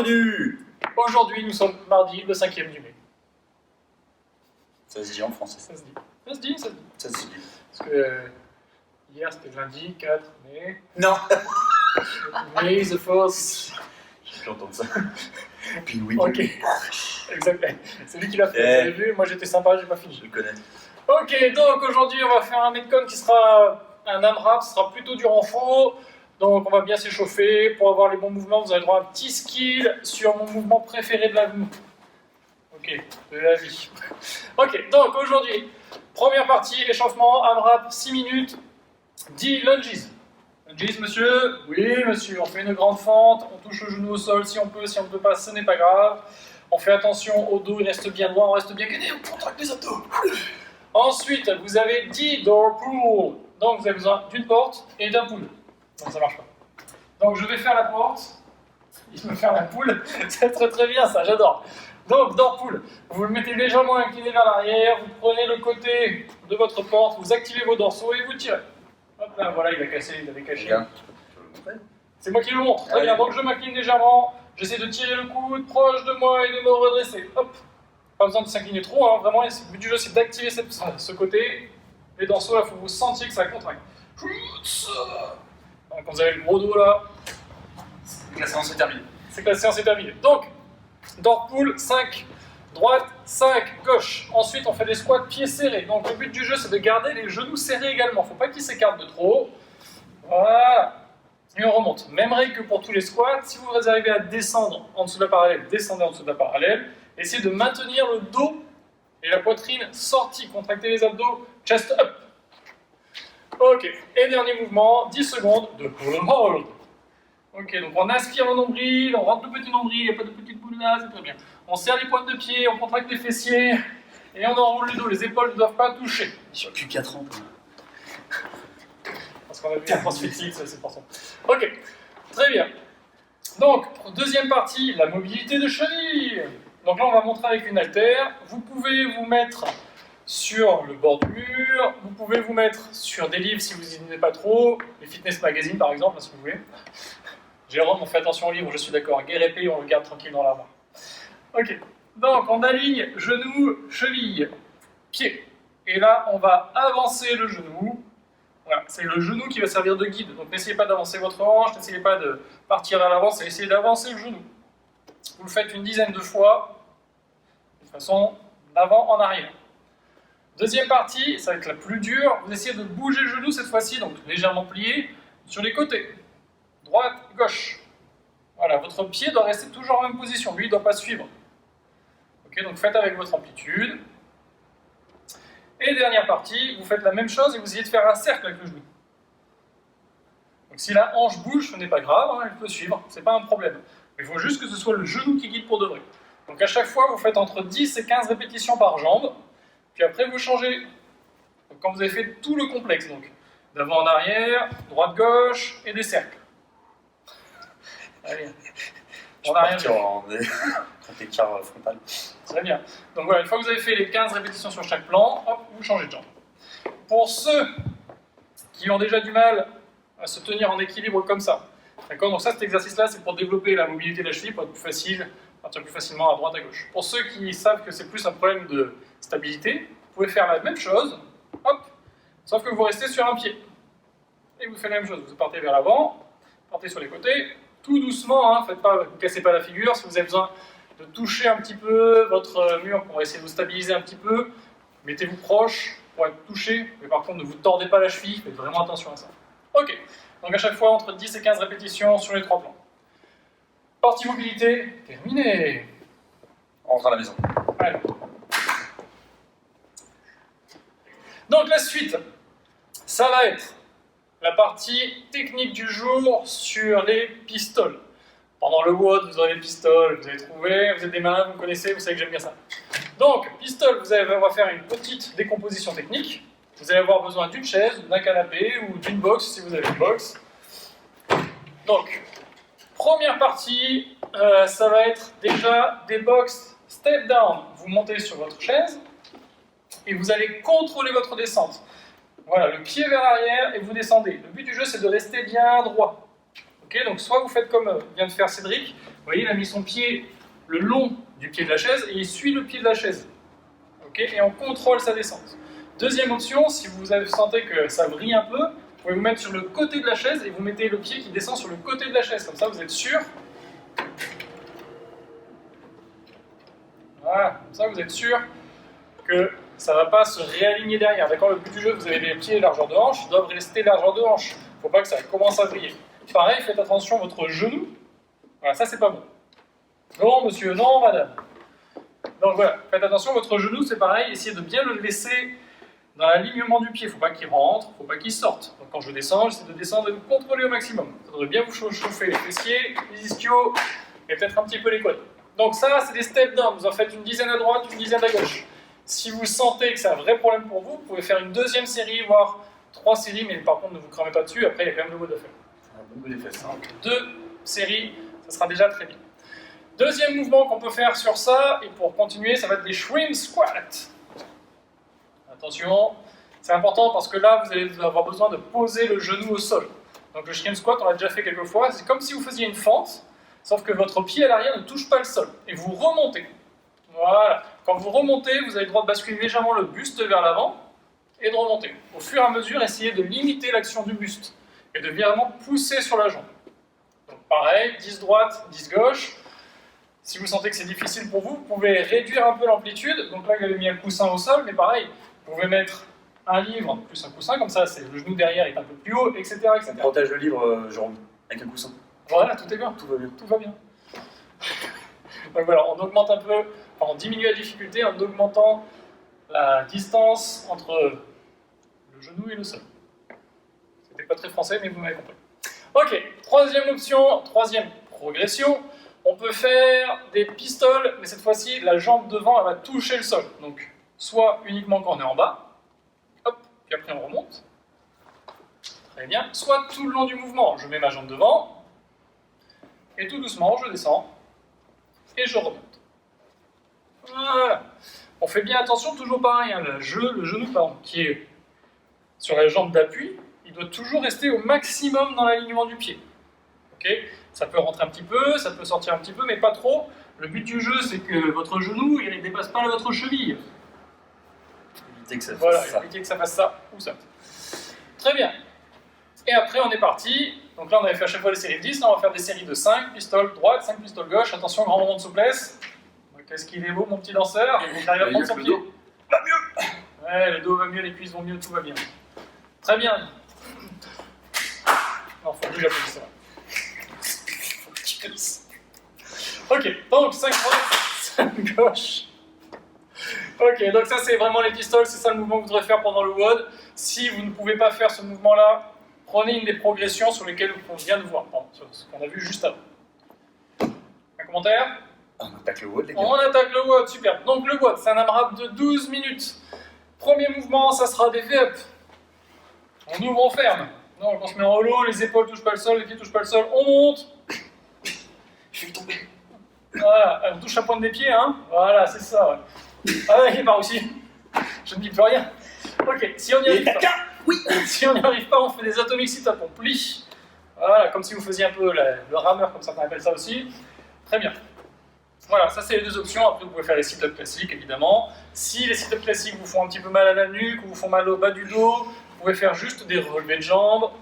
Bienvenue. Aujourd'hui, nous sommes mardi, le 5e du mai. Ça se dit en français. Ça se dit. Ça se dit, ça se dit. Ça se dit. Parce que hier, c'était lundi, 4 mai. Non. May the 4th. J'ai pu entendre ça. Puis oui. Ok. Exact. C'est lui qui l'a fait. Vous avez vu, moi j'étais sympa, j'ai pas fini. Je le connais. Ok, donc aujourd'hui, on va faire un Metcon qui sera un AMRAP, ce sera plutôt du renfort. Donc on va bien s'échauffer. Pour avoir les bons mouvements, vous avez droit à un petit skill sur mon mouvement préféré de la vie. Ok, de la vie. Ok, donc aujourd'hui, première partie, échauffement, AMRAP, 6 minutes, 10 lunges. Lunges, monsieur? Oui, monsieur. On fait une grande fente, on touche le genou au sol si on peut, si on ne peut pas, ce n'est pas grave. On fait attention au dos, il reste bien droit, on reste bien gainé, on contracte les abdos. Ensuite, vous avez 10 door pull. Donc vous avez besoin d'une porte et d'un pull. Non, ça marche pas. Donc je vais faire la porte, il me fait la poule, c'est très très bien ça, j'adore. Donc door pull, vous le mettez légèrement incliné vers l'arrière, vous prenez le côté de votre porte, vous activez vos dorsaux et vous tirez. Hop là, voilà, il a cassé, il avait caché. C'est moi qui le montre, très bien. Donc je m'incline légèrement, j'essaie de tirer le coude proche de moi et de me redresser. Hop, pas besoin de s'incliner trop, hein. Vraiment, le but du jeu c'est d'activer ce côté. Les dorsaux là, il faut que vous sentiez que ça contracte. Quand vous avez le gros dos là, C'est que la séance est terminée. c'est que la séance est terminée. Donc, door pull, 5 droite, 5 gauche. Ensuite, on fait des squats pieds serrés. Donc, le but du jeu, c'est de garder les genoux serrés également. Il ne faut pas qu'ils s'écartent de trop. Voilà. Et on remonte. Même règle que pour tous les squats. Si vous arrivez à descendre en dessous de la parallèle, descendez en dessous de la parallèle. Essayez de maintenir le dos et la poitrine sortie. Contractez les abdos, chest up. Ok, et dernier mouvement, 10 secondes de pull and hold. Ok, donc on aspire le nombril, on rentre le petit nombril, il n'y a pas de petite boule là, c'est très bien. On serre les pointes de pied, on contracte les fessiers, et on enroule le dos, les épaules ne doivent pas toucher. J'ai plus 4 ans. Parce qu'on a vu la CrossFit Six, c'est pour ça. Ok, très bien. Donc, deuxième partie, la mobilité de cheville. Donc là, on va montrer avec une haltère. Vous pouvez vous mettre sur le bord du mur, vous pouvez vous mettre sur des livres si vous n'y n'êtes pas trop, les fitness magazines par exemple, si vous voulez. Jérôme, on fait attention aux livres, je suis d'accord. Guerre épée, on le garde tranquille dans l'armoire. Ok, donc on aligne genou, cheville, pied. Et là, on va avancer le genou. Voilà, c'est le genou qui va servir de guide. Donc n'essayez pas d'avancer votre hanche, n'essayez pas de partir à l'avant, c'est essayer d'avancer le genou. Vous le faites une dizaine de fois, de façon d'avant en arrière. Deuxième partie, ça va être la plus dure. Vous essayez de bouger le genou cette fois-ci, donc légèrement plié, sur les côtés. Droite, gauche. Voilà, votre pied doit rester toujours en même position. Lui, il ne doit pas suivre. Ok, donc faites avec votre amplitude. Et dernière partie, vous faites la même chose et vous essayez de faire un cercle avec le genou. Donc si la hanche bouge, ce n'est pas grave, hein, elle peut suivre, c'est pas un problème. Mais il faut juste que ce soit le genou qui guide pour de vrai. Donc à chaque fois, vous faites entre 10 et 15 répétitions par jambe. Puis après, vous changez. Donc, quand vous avez fait tout le complexe, donc d'avant en arrière, droite-gauche et des cercles. Allez. On a rien en écart frontal. Très bien. Donc voilà, une fois que vous avez fait les 15 répétitions sur chaque plan, hop, vous changez de jambe. Pour ceux qui ont déjà du mal à se tenir en équilibre comme ça, d'accord, donc ça, cet exercice-là, c'est pour développer la mobilité de la cheville, pour être plus facile, partir plus facilement à droite, à gauche. Pour ceux qui savent que c'est plus un problème de stabilité, vous pouvez faire la même chose, hop, sauf que vous restez sur un pied. Et vous faites la même chose, vous partez vers l'avant, partez sur les côtés, tout doucement, hein, faites pas, ne vous cassez pas la figure. Si vous avez besoin de toucher un petit peu votre mur pour essayer de vous stabiliser un petit peu, mettez-vous proche pour être touché, mais par contre ne vous tordez pas la cheville, faites vraiment attention à ça. Ok, donc à chaque fois entre 10 et 15 répétitions sur les 3 plans. Partie mobilité, terminée. On rentre à la maison. Allez. Donc la suite, ça va être la partie technique du jour sur les pistoles. Pendant le WOD, vous aurez les pistoles, vous avez trouvé, vous êtes des malins, vous connaissez, vous savez que j'aime bien ça. Donc, pistole, on va faire une petite décomposition technique. Vous allez avoir besoin d'une chaise, d'un canapé ou d'une box si vous avez une box. Donc, première partie, ça va être déjà des box step down. Vous montez sur votre chaise et vous allez contrôler votre descente. Voilà, le pied vers l'arrière et vous descendez. Le but du jeu, c'est de rester bien droit. Ok, donc soit vous faites comme vient de faire Cédric, vous voyez, il a mis son pied le long du pied de la chaise et il suit le pied de la chaise. Ok, et on contrôle sa descente. Deuxième option, si vous sentez que ça brille un peu, vous pouvez vous mettre sur le côté de la chaise et vous mettez le pied qui descend sur le côté de la chaise. Comme ça, vous êtes sûr. Voilà, comme ça, vous êtes sûr que ça ne va pas se réaligner derrière. D'accord, le but du jeu, vous avez les pieds largeur de hanche, ils doivent rester largeur de hanche. Il ne faut pas que ça commence à briller. Pareil, faites attention à votre genou. Voilà, ça, c'est pas bon. Non, monsieur, non, madame. Donc voilà, faites attention, votre genou, c'est pareil, essayez de bien le laisser dans l'alignement du pied. Il ne faut pas qu'il rentre, il ne faut pas qu'il sorte. Donc quand je descends, j'essaie de descendre et de contrôler au maximum. Ça devrait bien vous chauffer les fessiers, les ischios et peut-être un petit peu les quads. Donc ça, c'est des step down. Vous en faites une dizaine à droite, une dizaine à gauche. Si vous sentez que c'est un vrai problème pour vous, vous pouvez faire une deuxième série, voire 3 séries, mais par contre, ne vous cramez pas dessus. Après, il y a quand même le mode à faire. Un bon des fesses. Donc 2 séries, ça sera déjà très bien. Deuxième mouvement qu'on peut faire sur ça, et pour continuer, ça va être des shrimp squats. Attention, c'est important parce que là, vous allez avoir besoin de poser le genou au sol. Donc le shrimp squat, on l'a déjà fait quelques fois, c'est comme si vous faisiez une fente, sauf que votre pied à l'arrière ne touche pas le sol, et vous remontez. Voilà. Quand vous remontez, vous avez le droit de basculer légèrement le buste vers l'avant, et de remonter. Au fur et à mesure, essayez de limiter l'action du buste, et de vraiment pousser sur la jambe. Donc pareil, 10 droite, 10 gauche. Si vous sentez que c'est difficile pour vous, vous pouvez réduire un peu l'amplitude. Donc là, il avait mis un coussin au sol, mais pareil, vous pouvez mettre un livre plus un coussin, comme ça, le genou derrière est un peu plus haut, etc. etc. On protège le livre, genre, avec un coussin. Voilà, tout est bien. Tout va bien. Tout va bien. Donc voilà, on augmente un peu, enfin, on diminue la difficulté en augmentant la distance entre le genou et le sol. C'était pas très français, mais vous m'avez compris. Ok, troisième option, troisième progression. On peut faire des pistoles, mais cette fois-ci, la jambe devant, elle va toucher le sol. Donc, soit uniquement quand on est en bas, hop, puis après on remonte. Très bien. Soit tout le long du mouvement, je mets ma jambe devant, et tout doucement, je descends, et je remonte. Voilà. On fait bien attention, toujours pareil, hein, le genou pardon, qui est sur la jambe d'appui, il doit toujours rester au maximum dans l'alignement du pied. Okay, ça peut rentrer un petit peu, ça peut sortir un petit peu, mais pas trop. Le but du jeu, c'est que votre genou, il ne dépasse pas votre cheville. Éviter que ça fasse voilà, ça. éviter que ça fasse ça ou ça. Très bien. Et après, on est parti. Donc là, on avait fait à chaque fois les séries de 10. Là, on va faire des séries de 5 pistoles droite, 5 pistoles gauche. Attention, grand moment de souplesse. Qu'est-ce qu'il est beau, mon petit danseur. Il arrive à prendre son pied. Va mieux. Ouais, le dos va mieux, les cuisses vont mieux, tout va bien. Très bien. Non, faut plus j'applaudisse ça. Ok, donc 5 droite, 5 gauche. Ok, donc ça c'est vraiment les pistoles, c'est ça le mouvement que vous devrez faire pendant le WOD. Si vous ne pouvez pas faire ce mouvement-là, prenez une des progressions sur lesquelles on vient de voir, sur ce qu'on a vu juste avant. Un commentaire? On attaque le WOD, les gars. On attaque le WOD, super. Donc le WOD, c'est un AMRAP de 12 minutes. Premier mouvement, ça sera des V-up. On ouvre, on ferme. Donc on se met en holo, les épaules touchent pas le sol, les pieds touchent pas le sol, on monte. Je vais tomber. Voilà, on touche la pointe des pieds, hein. Voilà, c'est ça, ouais. Ah ouais, il est par aussi. Je ne dis plus rien. Ok, si on n'y arrive pas. Oui. Si on n'y arrive pas, on fait des atomic sit-up, on plie. Voilà, comme si vous faisiez un peu le rameur, comme certains appellent ça aussi. Très bien. Voilà, ça c'est les deux options. Après, vous pouvez faire les sit-ups classiques, évidemment. Si les sit-ups classiques vous font un petit peu mal à la nuque, ou vous font mal au bas du dos, vous pouvez faire juste des relevés de jambes.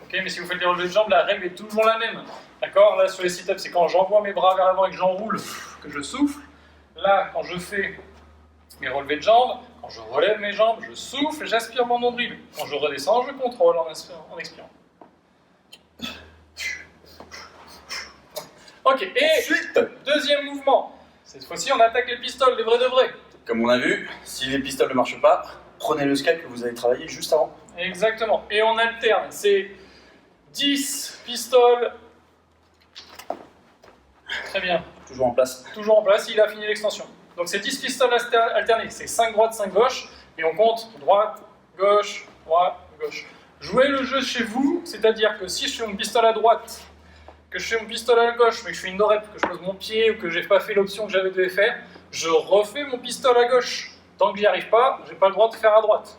Ok, mais si vous faites des relevés de jambes, la règle est toujours la même. D'accord? Là, sur les sit-ups, c'est quand j'envoie mes bras vers l'avant et que j'enroule, que je souffle. Là, quand je fais mes relevés de jambes, quand je relève mes jambes, je souffle, j'aspire mon nombril. Quand je redescends, je contrôle en expirant. Ok, et deuxième mouvement. Cette fois-ci, on attaque les pistoles, les vrais de vrais. Comme on a vu, si les pistoles ne marchent pas, prenez le scalp que vous avez travaillé juste avant. Exactement. Et on alterne. C'est 10 pistoles. Très bien. Toujours en place. Toujours en place, il a fini l'extension. Donc c'est 10 pistoles alternées. C'est 5 droite, 5 gauche. Et on compte droite, gauche, droite, gauche. Jouez le jeu chez vous, c'est-à-dire que si je fais une pistole à droite, que je fais une pistole à gauche, mais que je fais une no-rep, que je pose mon pied ou que j'ai pas fait l'option que j'avais dû faire, je refais mon pistole à gauche. Tant que j'y arrive pas, j'ai pas le droit de faire à droite.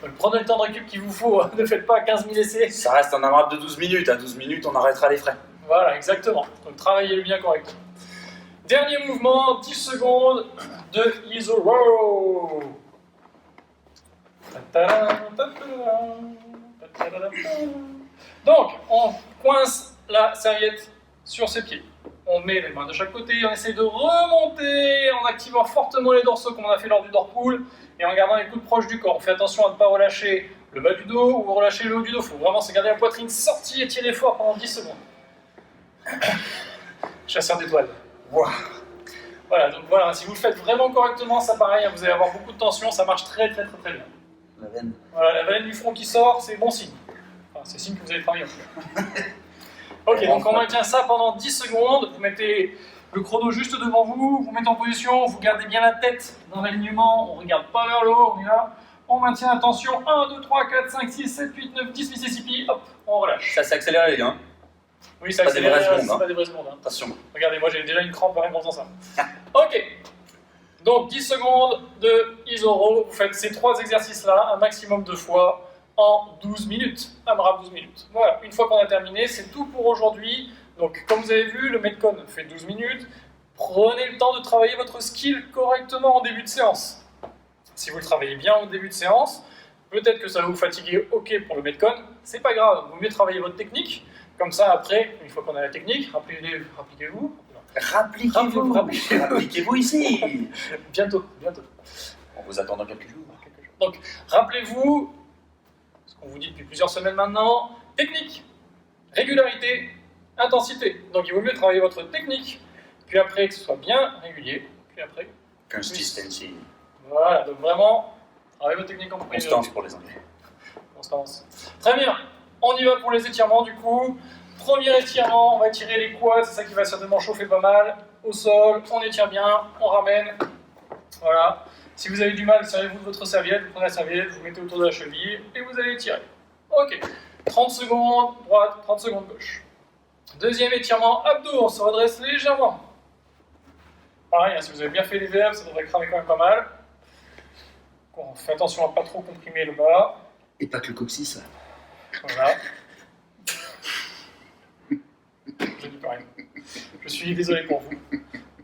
Donc prenez le temps de récup qu'il vous faut, ne faites pas 15 000 essais. Ça reste un AMRAP de 12 minutes. À 12 minutes, on arrêtera les frais. Voilà, exactement. Donc travaillez-le bien correctement. Dernier mouvement, 10 secondes de ISO row. Donc, on coince la serviette sur ses pieds. On met les mains de chaque côté, on essaye de remonter en activant fortement les dorsaux comme on a fait lors du dorpool et en gardant les coudes proches du corps. On fait attention à ne pas relâcher le bas du dos ou relâcher le haut du dos. Il faut vraiment se garder la poitrine sortie et tirer fort pendant 10 secondes. Chasseur d'étoiles. Wow. Voilà, donc voilà, si vous le faites vraiment correctement, ça pareil, vous allez avoir beaucoup de tension, ça marche très bien. La veine. Voilà, la veine du front qui sort, c'est bon signe. Enfin, c'est signe que vous avez travaillé en tout cas. Ok, donc on maintient ça pendant 10 secondes, vous mettez le chrono juste devant vous, vous mettez en position, vous gardez bien la tête dans l'alignement, on ne regarde pas vers le haut, on est là. On maintient la tension, 1, 2, 3, 4, 5, 6, 7, 8, 9, 10 Mississippi, hop, on relâche. Ça s'est accéléré, les gars. Oui, ça Pas des vraies secondes, c'est pas des vraies secondes. Hein. Attention. Regardez, moi j'ai déjà une crampe rien en faisant ça. Ok, donc 10 secondes de ISO row, vous faites ces 3 exercices-là un maximum de fois en 12 minutes, AMRAP 12 minutes. Voilà, une fois qu'on a terminé, c'est tout pour aujourd'hui. Donc comme vous avez vu, le Metcon fait 12 minutes. Prenez le temps de travailler votre skill correctement en début de séance. Si vous le travaillez bien au début de séance, peut-être que ça va vous fatiguer, ok pour le Metcon, c'est pas grave, il vaut mieux travailler votre technique. Comme ça, après, une fois qu'on a la technique, rappliquez-vous. Rappliquez-vous ici. Bientôt. On vous attend dans quelques jours. Donc, rappelez-vous, ce qu'on vous dit depuis plusieurs semaines maintenant, technique, régularité, intensité. Donc, il vaut mieux travailler votre technique, puis après que ce soit bien régulier, puis après... Consistency. Voilà, donc vraiment, travaillez votre technique en premier. Constance pour les Anglais. Constance. Très bien. On y va pour les étirements du coup. Premier étirement, on va étirer les quads, c'est ça qui va certainement chauffer pas mal. Au sol, on étire bien, on ramène. Voilà. Si vous avez du mal, servez-vous de votre serviette, vous prenez la serviette, vous mettez autour de la cheville et vous allez étirer. Ok. 30 secondes droite, 30 secondes gauche. Deuxième étirement, abdos, on se redresse légèrement. Pareil, hein, si vous avez bien fait les verbes, ça devrait cramer quand même pas mal. On fait attention à ne pas trop comprimer le bas. Et pas que le coccyx. Voilà. Je dis pas rien. Je suis désolé pour vous.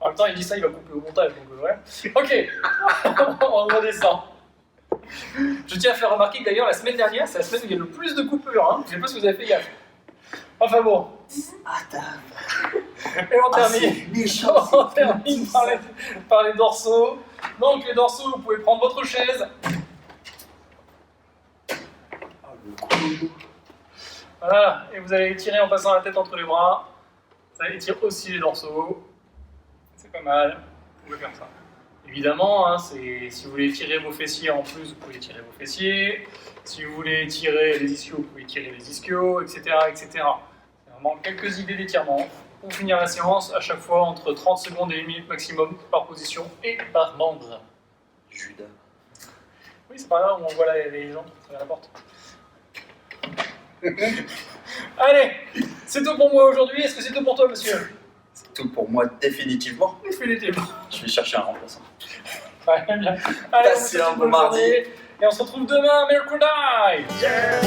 En même temps, il dit ça, il va couper au montage, donc ouais. Ok, on redescend. Je tiens à faire remarquer que d'ailleurs, la semaine dernière, c'est la semaine où il y a le plus de coupures. Hein. Je ne sais pas si vous avez fait gaffe. Enfin bon. Et on termine. On termine par les dorsaux. Donc les dorsaux, vous pouvez prendre votre chaise. Voilà, et vous allez étirer en passant la tête entre les bras. Ça étire aussi les dorsaux. C'est pas mal. Vous pouvez faire ça. Évidemment, hein, si vous voulez étirer vos fessiers en plus, vous pouvez étirer vos fessiers. Si vous voulez étirer les ischios, vous pouvez étirer les ischios, etc. etc. C'est vraiment quelques idées d'étirement. Pour finir la séance, à chaque fois entre 30 secondes et 1 minute maximum par position et par membre. Judas. Oui, c'est par là où on voit les gens qui traversent la porte. Allez, c'est tout pour moi aujourd'hui. Est-ce que c'est tout pour toi, monsieur? C'est tout pour moi, définitivement. Définitivement. Je vais chercher un remplaçant. Ouais, bien. Allez, Passez un bon mardi. Et on se retrouve demain, mercredi. Yeah.